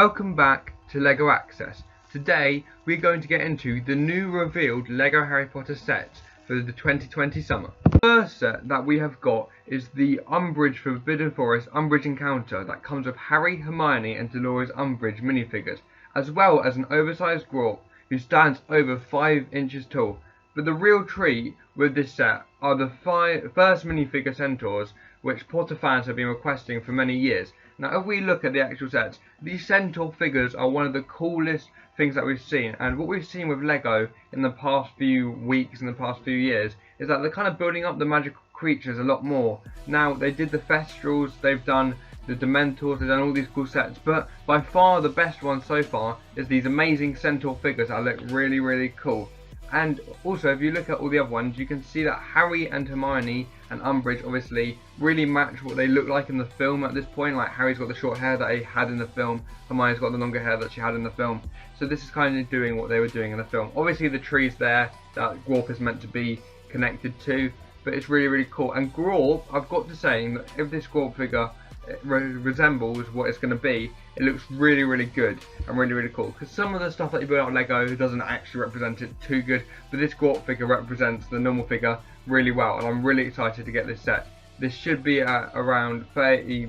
Welcome back to LEGO Access. Today we're going to get into the new revealed LEGO Harry Potter sets for the 2020 summer. The first set that we have got is the Umbridge Forbidden Forest Umbridge Encounter that comes with Harry, Hermione and Dolores Umbridge minifigures, as well as an oversized Grawp who stands over 5 inches tall. But the real treat with this set are the first minifigure centaurs, which Potter fans have been requesting for many years. Now if we look at the actual sets, these centaur figures are one of the coolest things that we've seen, and what we've seen with LEGO in the past few weeks and the past few years is that they're kind of building up the magical creatures a lot more. Now they did the Thestrals, they've done the Dementors, they've done all these cool sets, but by far the best one so far is these amazing centaur figures that look really cool. And also if you look at all the other ones, you can see that Harry and Hermione and Umbridge obviously really match what they look like in the film at this point. Like Harry's got the short hair that he had in the film, Hermione's got the longer hair that she had in the film. So this is kind of doing what they were doing in the film. Obviously the tree's there that Grawp is meant to be connected to, but it's really cool. And Grawp, I've got to say that if this Grawp figure resembles what it's going to be, it looks really good and really cool, because some of the stuff that you build out of LEGO doesn't actually represent it too good, but this Grawp figure represents the normal figure really well, and I'm really excited to get this set. This should be at around £30,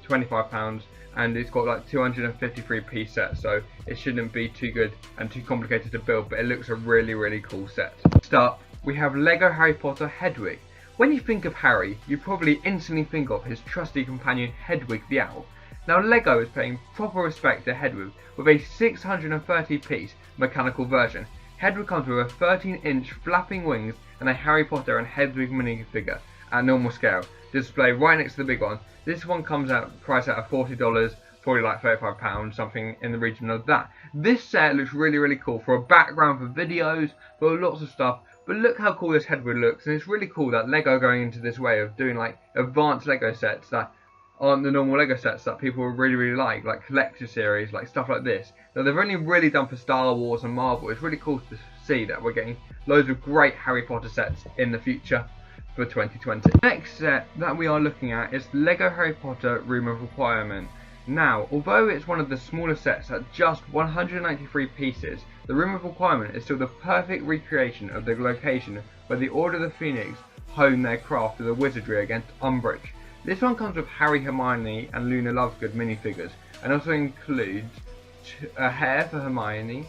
£25, and it's got like 253 piece set, so it shouldn't be too good and too complicated to build, but it looks a really cool set. Next up, we have LEGO Harry Potter Hedwig. When you think of Harry, you probably instantly think of his trusty companion Hedwig the Owl. Now LEGO is paying proper respect to Hedwig with a 630 piece mechanical version. Hedwig comes with a 13-inch flapping wings and a Harry Potter and Hedwig minifigure at normal scale, displayed right next to the big one. This one comes out priced at $40, probably like £35, something in the region of that. This set looks really cool for a background for videos, for lots of stuff. But look how cool this Hedwig looks, and it's really cool that LEGO going into this way of doing like advanced LEGO sets that aren't the normal LEGO sets that people really like collector series, like stuff like this. Now they've only really done for Star Wars and Marvel. It's really cool to see that we're getting loads of great Harry Potter sets in the future for 2020. The next set that we are looking at is LEGO Harry Potter Room of Requirement. Now, although it's one of the smaller sets at just 193 pieces, the Room of Requirement is still the perfect recreation of the location where the Order of the Phoenix honed their craft of the wizardry against Umbridge. This one comes with Harry, Hermione and Luna Lovegood minifigures, and also includes a hare for Hermione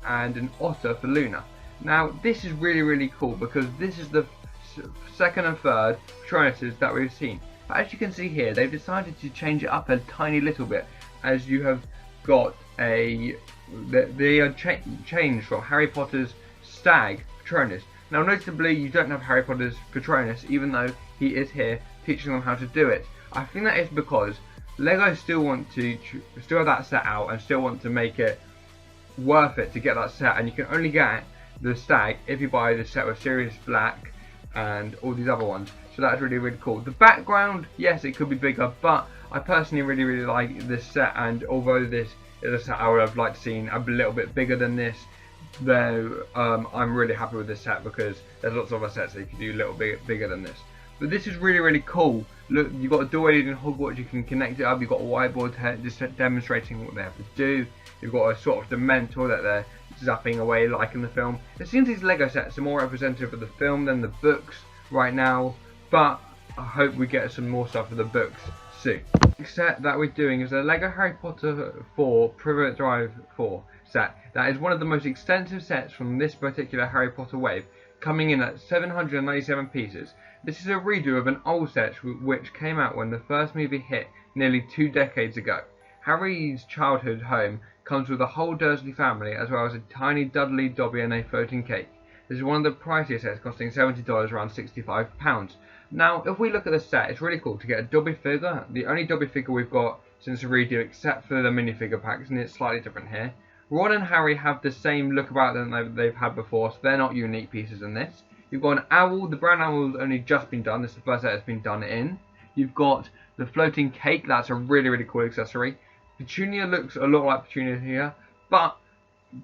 and an otter for Luna. Now this is really cool because this is the second and third Patronuses that we've seen. But as you can see here, they've decided to change it up a tiny little bit, as you have got they are changed from Harry Potter's stag Patronus. Now notably you don't have Harry Potter's Patronus, even though he is here teaching them how to do it. I think that is because LEGO still want to still have that set out and still want to make it worth it to get that set, and you can only get the stag if you buy the set with Sirius Black and all these other ones. So that's really cool. The background, yes, it could be bigger, but I personally really like this set, and although this is a set I would have liked to see a little bit bigger than this, though I'm really happy with this set because there's lots of other sets that you can do a little bit bigger than this. But this is really cool. Look, you've got a doorway in Hogwarts, you can connect it up, you've got a whiteboard just demonstrating what they have to do. You've got a sort of Dementor that they're zapping away like in the film. It seems these LEGO sets are more representative of the film than the books right now, but I hope we get some more stuff for the books soon. The next set that we're doing is a LEGO Harry Potter 4 Privet Drive 4 set. That is one of the most extensive sets from this particular Harry Potter wave, coming in at 797 pieces. This is a redo of an old set which came out when the first movie hit nearly 2 decades ago. Harry's childhood home comes with the whole Dursley family, as well as a tiny Dudley, Dobby and a floating cake. This is one of the priciest sets, costing $70, around £65. Now, if we look at the set, it's really cool to get a Dobby figure. The only Dobby figure we've got since the redo, except for the minifigure packs, and it's slightly different here. Ron and Harry have the same look about them that they've had before, so they're not unique pieces in this. You've got an owl. The brown owl's only just been done. This is the first set that's been done in. You've got the floating cake. That's a really cool accessory. Petunia looks a lot like Petunia here, but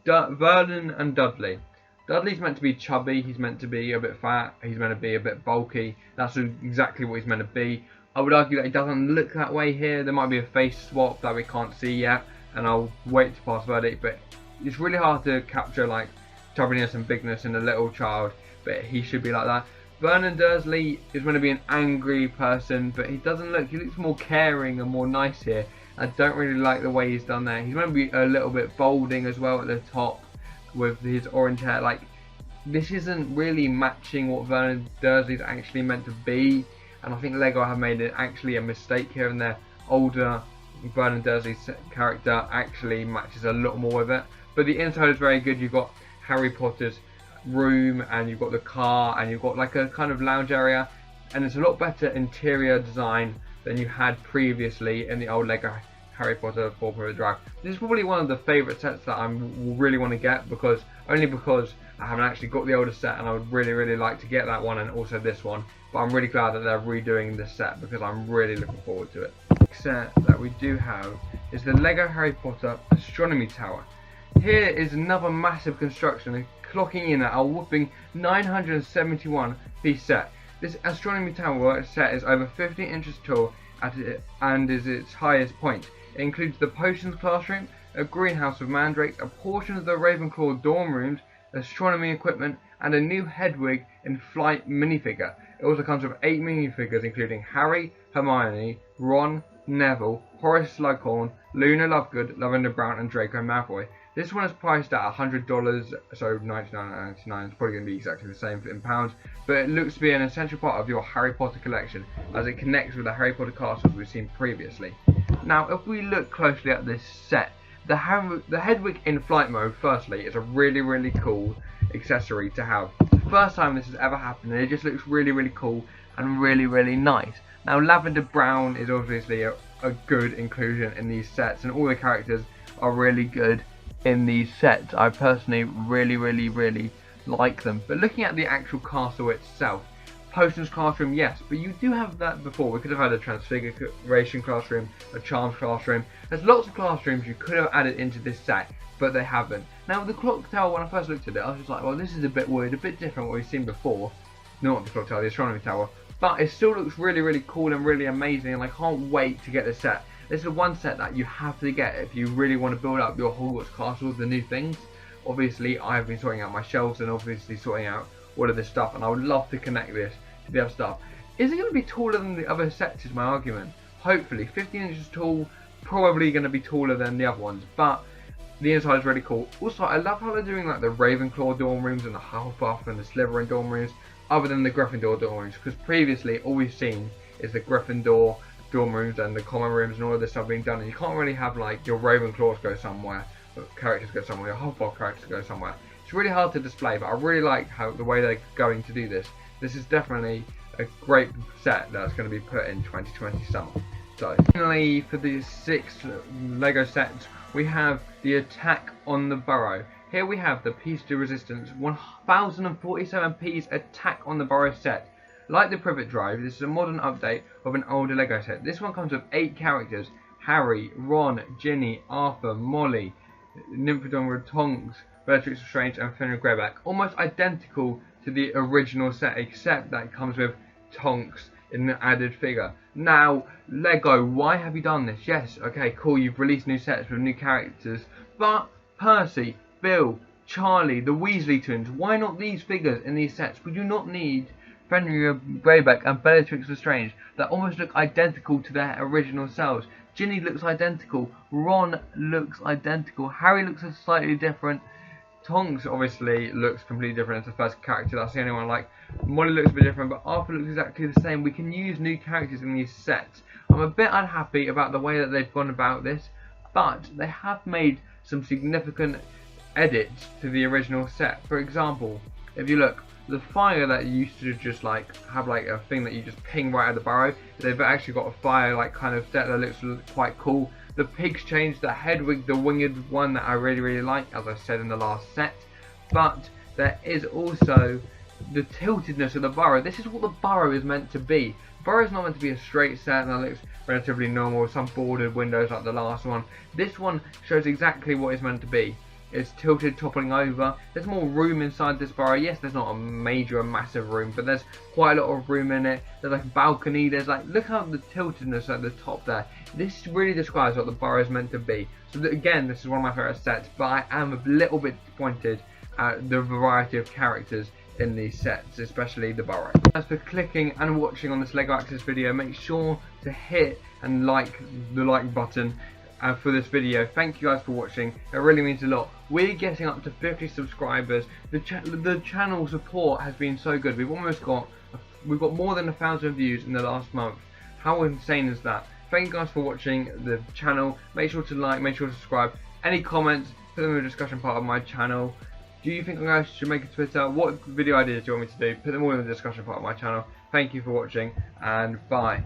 Vernon and Dudley. Dudley's meant to be chubby, he's meant to be a bit fat, he's meant to be a bit bulky. That's exactly what he's meant to be. I would argue that he doesn't look that way here. There might be a face swap that we can't see yet, and I'll wait to pass verdict. But it's really hard to capture like chubbiness and bigness in a little child, but he should be like that. Vernon Dursley is going to be an angry person, but he looks more caring and more nice here. I don't really like the way he's done there. He's going to be a little bit balding as well at the top with his orange hair. Like, this isn't really matching what Vernon Dursley's actually meant to be, and I think Lego have made it actually a mistake here, and their older Vernon Dursley's character actually matches a lot more with it. But the inside is very good. You've got Harry Potter's room, and you've got the car, and you've got like a kind of lounge area, and it's a lot better interior design than you had previously in the old Lego Harry Potter for Privet Drive. This is probably one of the favourite sets that I really want to get, because I haven't actually got the older set, and I would really like to get that one and also this one. But I'm really glad that they're redoing this set, because I'm really looking forward to it. The set that we do have is the Lego Harry Potter Astronomy Tower. Here is another massive construction, clocking in at a whopping 971 piece set. This Astronomy Tower set is over 50 inches tall and is its highest point. It includes the potions classroom, a greenhouse of mandrakes, a portion of the Ravenclaw dorm rooms, astronomy equipment, and a new Hedwig in flight minifigure. It also comes with 8 minifigures including Harry, Hermione, Ron, Neville, Horace Slughorn, Luna Lovegood, Lavender Brown, and Draco Malfoy. This one is priced at $100, so $99.99. It's probably going to be exactly the same in pounds, but it looks to be an essential part of your Harry Potter collection, as it connects with the Harry Potter castles we've seen previously. Now, if we look closely at this set, the Hedwig in flight mode, firstly, is a really cool accessory to have. It's the first time this has ever happened, and it just looks really cool and really nice. Now, Lavender Brown is obviously a good inclusion in these sets, and all the characters are really good in these sets. I personally really like them. But looking at the actual castle itself, potions classroom, yes, but you do have that before. We could have had a transfiguration classroom, a charms classroom. There's lots of classrooms you could have added into this set, but they haven't. Now the clock tower, when I first looked at it, I was just like, well, this is a bit weird, a bit different what we've seen before. Not the clock tower, the astronomy tower, but it still looks really cool and really amazing, and I can't wait to get this set. This is one set that you have to get if you really want to build up your Hogwarts castle with the new things. Obviously, I have been sorting out my shelves and obviously sorting out all of this stuff, and I would love to connect this to the other stuff. Is it going to be taller than the other sets is my argument. Hopefully, 15 inches tall, probably going to be taller than the other ones, but the inside is really cool. Also, I love how they're doing like the Ravenclaw dorm rooms and the Hufflepuff and the Slytherin dorm rooms, other than the Gryffindor dorm rooms, because previously all we've seen is the Gryffindor dorm rooms and the common rooms and all of this stuff being done, and you can't really have like your Ravenclaws go somewhere, characters go somewhere, your Hufflepuff characters go somewhere. It's really hard to display, but I really like how the way they're going to do this. This is definitely a great set that's going to be put in 2020 summer. So finally, for the 6th Lego set, we have the attack on the Burrow. Here we have the piece de resistance 1047 piece attack on the Burrow set. Like the Privet Drive, this is a modern update of an older Lego set. This one comes with 8 characters: Harry, Ron, Ginny, Arthur, Molly, Nymphadora, Tonks, Bellatrix Lestrange, and Fenrir Greyback. Almost identical to the original set, except that it comes with Tonks in an added figure. Now, Lego, why have you done this? Yes, okay, cool, you've released new sets with new characters, but Percy, Bill, Charlie, the Weasley twins, why not these figures in these sets? Would you not need Fenrir Greyback and Bellatrix Lestrange that almost look identical to their original selves? Ginny looks identical, Ron looks identical, Harry looks slightly different, Tonks obviously looks completely different as the first character, that's the only one I like. Molly looks a bit different, but Arthur looks exactly the same. We can use new characters in these sets. I'm a bit unhappy about the way that they've gone about this, but they have made some significant edits to the original set. For example, if you look, the fire that you used to just like have like a thing that you just ping right at the Burrow, they've actually got a fire like kind of set that looks quite cool. The pigs changed, the Hedwig, the winged one that I really like, as I said in the last set. But there is also the tiltedness of the Burrow. This is what the Burrow is meant to be. Burrow is not meant to be a straight set that looks relatively normal with some bordered windows like the last one. This one shows exactly what it's meant to be. it's tilted, toppling over. There's more room inside this burrow. Yes, there's not a major, massive room, but there's quite a lot of room in it. There's like a balcony. There's like, look how the tiltedness at the top there. This really describes what the burrow is meant to be. So again, this is one of my favourite sets, but I am a little bit disappointed at the variety of characters in these sets, especially the burrow. As for clicking and watching on this LEGO Access video, make sure to hit and like the like button for this video. Thank you guys for watching, it really means a lot. We're getting up to 50 subscribers. The channel support has been so good. We've got more than 1,000 views in the last month. How insane is that? Thank you guys for watching the channel. Make sure to like, make sure to subscribe. Any comments, put them in the discussion part of my channel. Do you think I should make a Twitter? What video ideas do you want me to do? Put them all in the discussion part of my channel. Thank you for watching, and bye.